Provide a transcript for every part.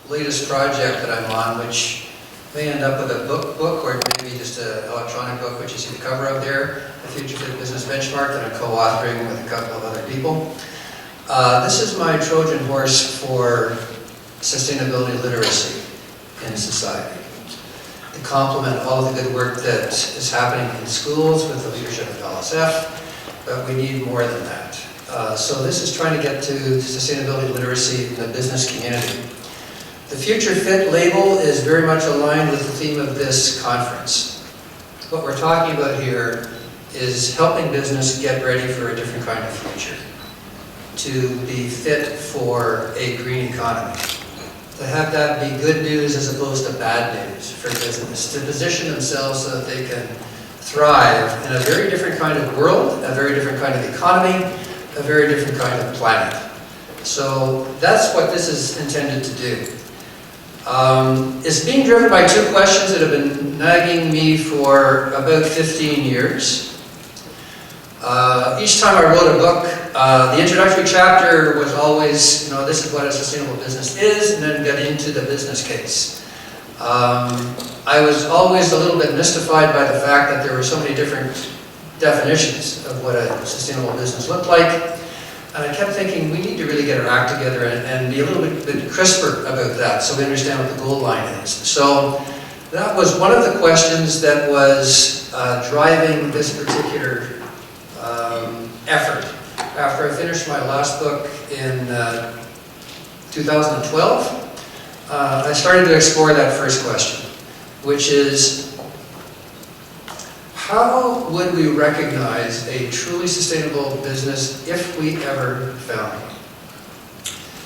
latest project that I'm on, which may end up with a book or maybe just an electronic book, which you see the cover of there, the Future Fit Business Benchmark, that I'm co-authoring with a couple of other people. This is my Trojan horse for sustainability literacy in society, to complement all of the good work that is happening in schools with the leadership of LSF, but we need more than that. So this is trying to get to sustainability literacy in the business community. The Future Fit label is very much aligned with the theme of this conference. What we're talking about here is helping business get ready for a different kind of future, to be fit for a green economy, to have that be good news as opposed to bad news for business, to position themselves so that they can thrive in a very different kind of world, a very different kind of economy, a very different kind of planet. So that's what this is intended to do. It's being driven by two questions that have been nagging me for about 15 years. Each time I wrote a book, the introductory chapter was always, this is what a sustainable business is, and then get into the business case. I was always a little bit mystified by the fact that there were so many different definitions of what a sustainable business looked like. And I kept thinking, we need to really get our act together and be a little bit crisper about that so we understand what the goal line is. So that was one of the questions that was driving this particular effort. After I finished my last book in 2012, I started to explore that first question, which is, how would we recognize a truly sustainable business if we ever found one?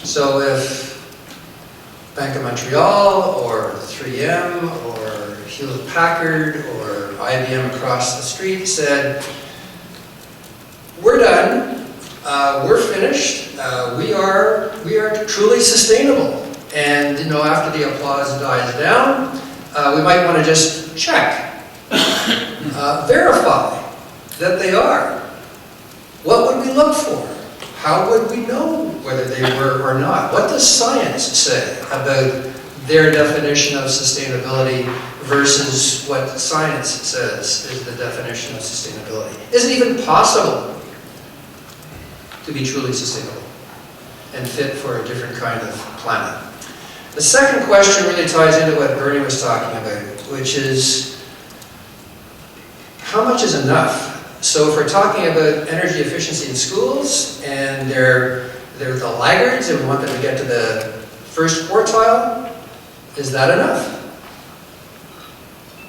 So if Bank of Montreal or 3M or Hewlett-Packard or IBM across the street said, we're done, we're finished, we are truly sustainable. And after the applause dies down, we might want to just check. Verify that they are. What would we look for? How would we know whether they were or not? What does science say about their definition of sustainability versus what science says is the definition of sustainability? Is it even possible to be truly sustainable and fit for a different kind of planet? The second question really ties into what Bernie was talking about, which is, how much is enough? So if we're talking about energy efficiency in schools, and they're the laggards, and we want them to get to the first quartile, is that enough?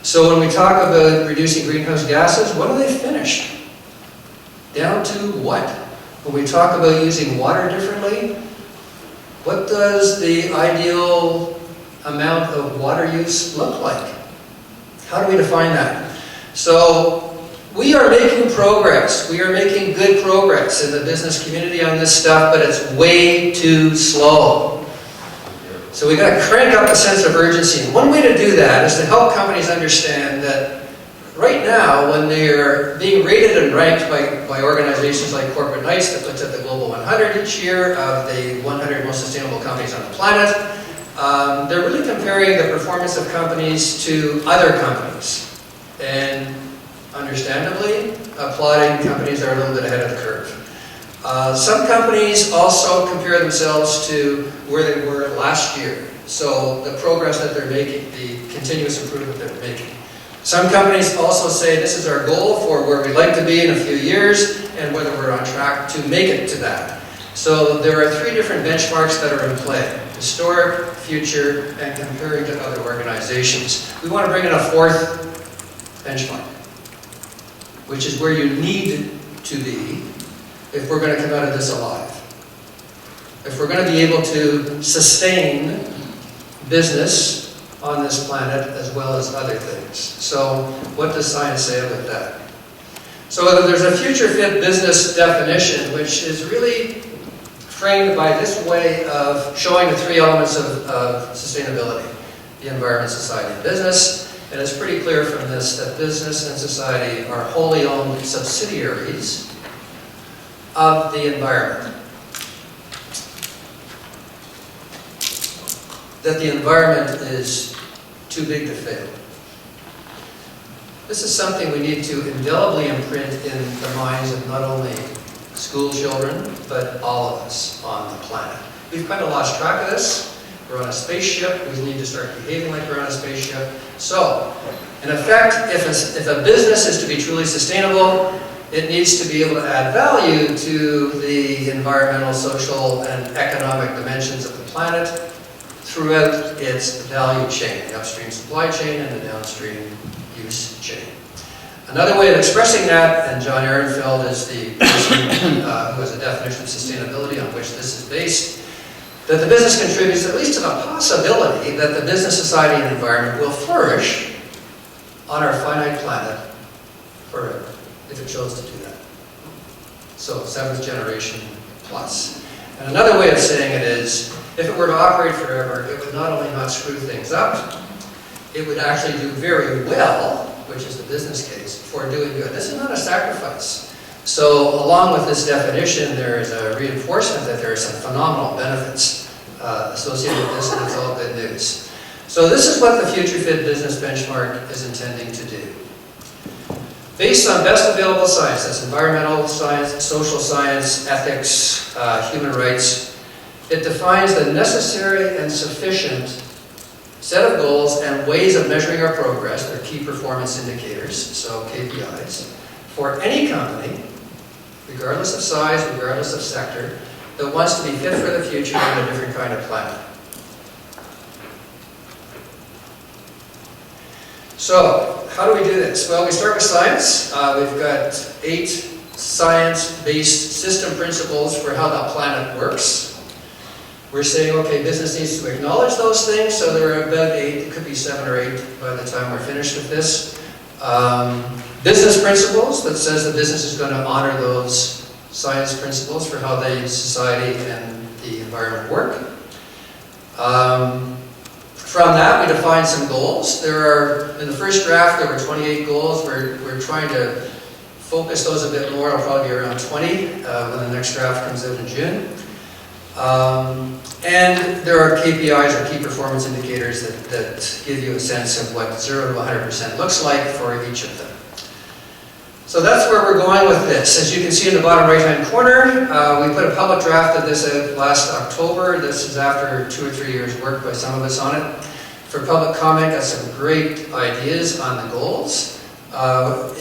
So when we talk about reducing greenhouse gases, what are they finished? Down to what? When we talk about using water differently, what does the ideal amount of water use look like? How do we define that? So we are making progress. We are making good progress in the business community on this stuff, but it's way too slow. So we've got to crank up a sense of urgency. And one way to do that is to help companies understand that right now, when they're being rated and ranked by organizations like Corporate Knights, that puts up the Global 100 each year of the 100 most sustainable companies on the planet, they're really comparing the performance of companies to other companies. And understandably, applauding companies that are a little bit ahead of the curve. Some companies also compare themselves to where they were last year. So the progress that they're making, the continuous improvement that they're making. Some companies also say this is our goal for where we'd like to be in a few years and whether we're on track to make it to that. So there are three different benchmarks that are in play: historic, future, and comparing to other organizations. We want to bring in a fourth benchmark, which is where you need to be if we're going to come out of this alive. If we're going to be able to sustain business on this planet as well as other things. So what does science say about that? So there's a future fit business definition, which is really framed by this way of showing the three elements of sustainability: the environment, society, and business. And it's pretty clear from this that business and society are wholly owned subsidiaries of the environment. that the environment is too big to fail. This is something we need to indelibly imprint in the minds of not only school children, but all of us on the planet. We've kind of lost track of this. We're on a spaceship. We need to start behaving like we're on a spaceship. So, in effect, if a business is to be truly sustainable, it needs to be able to add value to the environmental, social, and economic dimensions of the planet throughout its value chain, the upstream supply chain and the downstream use chain. Another way of expressing that, and John Ehrenfeld is the person who has a definition of sustainability on which this is based, that the business contributes at least to the possibility that the business, society, and environment will flourish on our finite planet forever, if it chose to do that. So, 7th generation plus. And another way of saying it is, if it were to operate forever, it would not only not screw things up, it would actually do very well, which is the business case, for doing good. This is not a sacrifice. So, along with this definition, there is a reinforcement that there are some phenomenal benefits associated with this, and it's all good news. So this is what the Future Fit Business Benchmark is intending to do. Based on best available science, that's environmental science, social science, ethics, human rights, it defines the necessary and sufficient set of goals and ways of measuring our progress, they're key performance indicators, so KPIs, for any company, regardless of size, regardless of sector, that wants to be fit for the future on a different kind of planet. So, how do we do this? Well, we start with science. We've got 8 science-based system principles for how the planet works. We're saying, okay, business needs to acknowledge those things, so there are about 8, it could be 7 or 8 by the time we're finished with this. Business principles, that says the business is going to honor those science principles for how the society and the environment work. From that, we define some goals. There are, in the first draft, there were 28 goals. We're trying to focus those a bit more. It'll probably be around 20 when the next draft comes out in June. And there are KPIs, or key performance indicators, that give you a sense of what 0 to 100% looks like for each of them. So that's where we're going with this. As you can see in the bottom right-hand corner, we put a public draft of this out last October. This is after 2 or 3 years' work by some of us on it. For public comment, got some great ideas on the goals.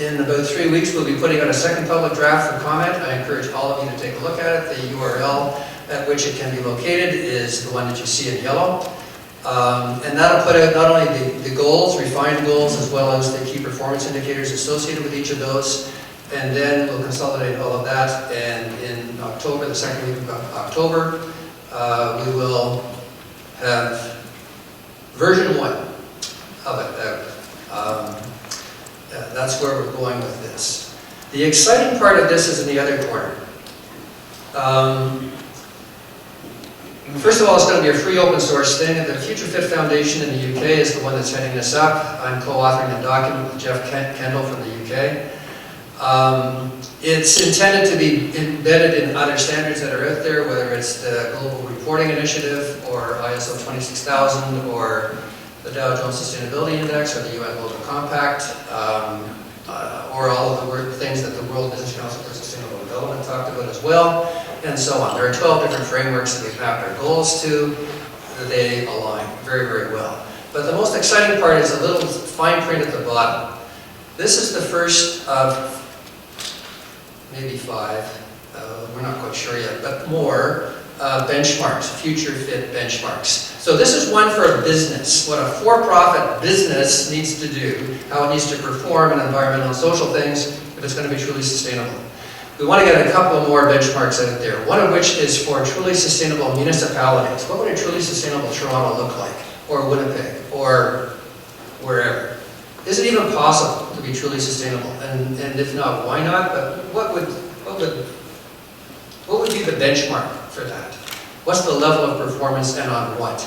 In about 3 weeks, we'll be putting out a second public draft for comment. I encourage all of you to take a look at it. The URL at which it can be located is the one that you see in yellow. And that'll put out not only the goals, refined goals, as well as the key performance indicators associated with each of those. And then we'll consolidate all of that. And in October, the second week of October, we will have version 1 of it out. That's where we're going with this. The exciting part of this is in the other corner. First of all, it's going to be a free open source thing. The Future Fit Foundation in the UK is the one that's heading this up. I'm co-authoring the document with Jeff Kendall from the UK. It's intended to be embedded in other standards that are out there, whether it's the Global Reporting Initiative, or ISO 26000, or the Dow Jones Sustainability Index, or the UN Global Compact, or all of the things that the World Business Council for Sustainable Development talked about as well, and so on. There are 12 different frameworks that we've mapped our goals to. They align very, very well. But the most exciting part is a little fine print at the bottom. This is the first of maybe 5, we're not quite sure yet, but more benchmarks, Future Fit benchmarks. So this is one for a business, what a for-profit business needs to do, how it needs to perform in environmental and social things if it's going to be truly sustainable. We want to get a couple more benchmarks out there, one of which is for truly sustainable municipalities. What would a truly sustainable Toronto look like? Or Winnipeg? Or wherever? Is it even possible to be truly sustainable? And if not, why not? But what would be the benchmark for that? What's the level of performance and on what?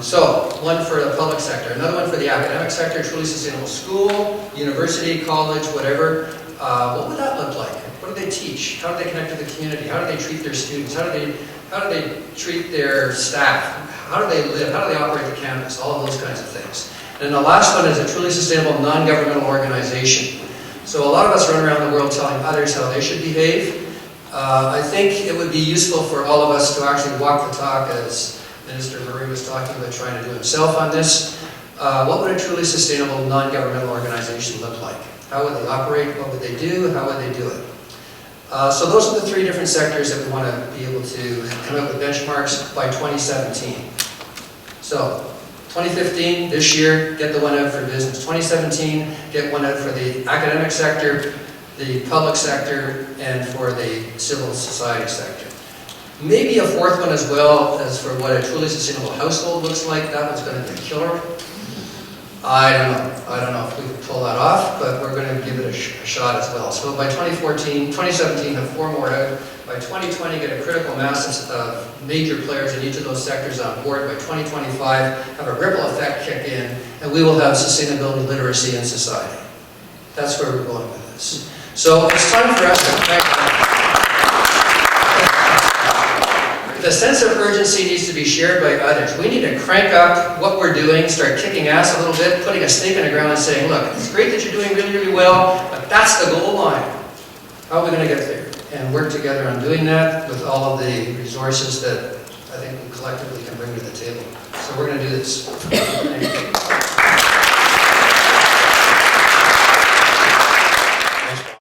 So, one for the public sector, another one for the academic sector, truly sustainable school, university, college, whatever. What would that look like? What do they teach? How do they connect to the community? How do they treat their students? How do they treat their staff? How do they live? How do they operate the campus? All of those kinds of things. And the last one is a truly sustainable non-governmental organization. So a lot of us run around the world telling others how they should behave. I think it would be useful for all of us to actually walk the talk, as Minister Murray was talking about trying to do himself on this. What would a truly sustainable non-governmental organization look like? How would they operate? What would they do? How would they do it? So those are the three different sectors that we want to be able to come up with benchmarks by 2017. So 2015, this year, get the one out for business. 2017, get one out for the academic sector, the public sector, and for the civil society sector. Maybe a fourth one as well as for what a truly sustainable household looks like. That one's going to be a killer. I don't know if we can pull that off, but we're going to give it a shot as well. So by 2017, have 4 more out. By 2020, get a critical mass of major players in each of those sectors on board. By 2025, have a ripple effect kick in, and we will have sustainability literacy in society. That's where we're going with this. So it's time for us to crank up. The sense of urgency needs to be shared by others. We need to crank up what we're doing, start kicking ass a little bit, putting a stake in the ground and saying, look, it's great that you're doing really, really well, but that's the goal line. How are we going to get there? And work together on doing that with all of the resources that I think we collectively can bring to the table. So we're going to do this. Thank you.